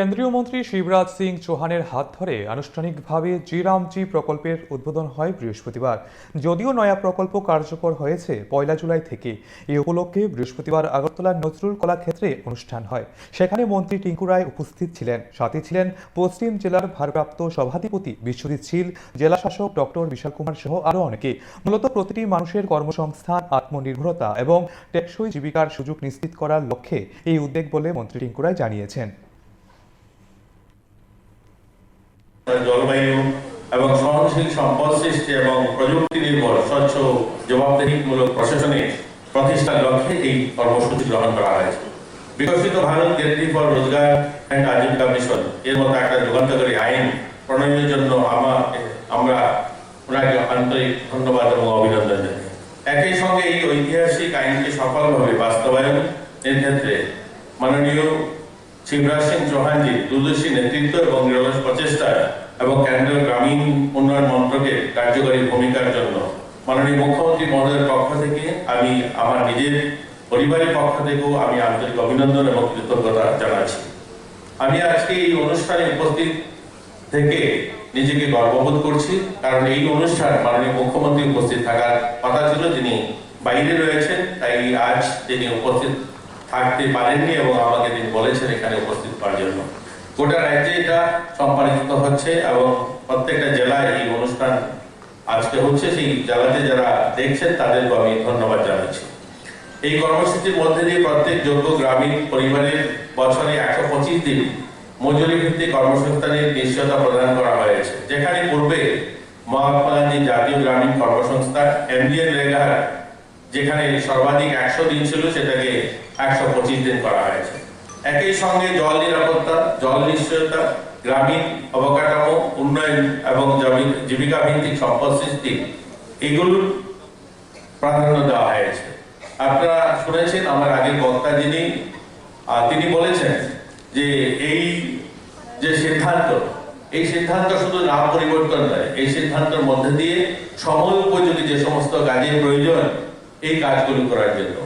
কেন্দ্রীয় মন্ত্রী শিবরাজ সিং চৌহানের হাত ধরে আনুষ্ঠানিকভাবে জি রামজি প্রকল্পের উদ্বোধন হয় বৃহস্পতিবার। যদিও নয়া প্রকল্প কার্যকর হয়েছে 1 জুলাই থেকে, এই উপলক্ষে বৃহস্পতিবার আগরতলার নজরুল কলাক্ষেত্রে অনুষ্ঠান হয়। সেখানে মন্ত্রী টিঙ্কু রায় উপস্থিত ছিলেন। সাথে ছিলেন পশ্চিম জেলার ভারপ্রাপ্ত সভাধিপতি বিশ্বজিৎ শীল, জেলা শাসক ডক্টর বিশাল কুমার সহ আরও অনেকে। মূলত প্রতিটি মানুষের কর্মসংস্থান, আত্মনির্ভরতা এবং টেকসই জীবিকার সুযোগ নিশ্চিত করার লক্ষ্যে এই উদ্যোগ বলে মন্ত্রী টিঙ্কু রায় জানিয়েছেন। জলবায়ু এবং সহনশীল সম্পদ সৃষ্টি এবং প্রযুক্তি নির্ভর স্বচ্ছ জবাবদিহিমূলক প্রশাসনে প্রতিষ্ঠার লক্ষ্যে এই কর্মসূচি গ্রহণ করা হয়েছে। বিকশিত ভারত গ্যারান্টি ফর রোজগার অ্যান্ড আজীবিকা মিশন এর মতো একটা যুগান্তকারী আইন প্রণয়নের জন্য আমরা ওনাকে আন্তরিক ধন্যবাদ এবং অভিনন্দন জানাই। একই সঙ্গে এই ঐতিহাসিক আইনকে সফলভাবে বাস্তবায়নের ক্ষেত্রে মাননীয় শিবরাজ সিং চৌহানজি দূরদর্শী নেতৃত্ব এবং নিরলস প্রচেষ্টা এবং কেন্দ্রীয় গ্রামীণ উন্নয়ন মন্ত্রকের কার্যকরী ভূমিকার জন্য মাননীয় মুখ্যমন্ত্রী মহোদয়ের পক্ষ থেকে আমি আমার নিজের পরিবারের পক্ষ থেকেও আমি আন্তরিক অভিনন্দন এবং কৃতজ্ঞতা জানাচ্ছি। আমি আজকে এই অনুষ্ঠানে উপস্থিত থেকে নিজেকে গর্ববোধ করছি, কারণ এই অনুষ্ঠান মাননীয় মুখ্যমন্ত্রী উপস্থিত থাকার কথা ছিল, তিনি বাইরে রয়েছেন, তাই আজ তিনি উপস্থিত থাকতে পারেননি এবং আমাকে তিনি বলেছেন এখানে উপস্থিত হওয়ার জন্য। গোটা রাজ্যে এটা সম্পাদিত হচ্ছে এবং প্রত্যেকটা জেলায় এই অনুষ্ঠান আজকে হচ্ছে। সেই জেলাতে যারা দেখছেন তাদেরকে আমি ধন্যবাদ জানাচ্ছি। এই কর্মসূচির মধ্যে দিয়ে প্রত্যেক যোগ্য গ্রামীণ পরিবারের বছরে 125 দিন মজুরি ভিত্তিক কর্মসংস্থানের নিশ্চয়তা প্রদান করা হয়েছে, যেখানে পূর্বে মহাত্মা গান্ধী জাতীয় গ্রামীণ কর্মসংস্থান MGNREGA যেখানে সর্বাধিক 100 দিন ছিল সেটাকে 125 দিন করা হয়েছে। একই সঙ্গে জল নিরাপত্তা, জল নিশ্চয়তা, গ্রামীণ অবকাঠামো উন্নয়ন এবং জীবিকা ভিত্তিক সম্পদ সৃষ্টি এগুলোর প্রাধান্য দেওয়া হয়েছে। আপনারা শুনেছেন আমার আগের বক্তা তিনি বলেছেন যে এই যে সিদ্ধান্ত শুধু নাম পরিবর্তন নয়, এই সিদ্ধান্তের মধ্যে দিয়ে সময় উপযোগী যে সমস্ত কাজের প্রয়োজন এই কাজগুলো করার জন্য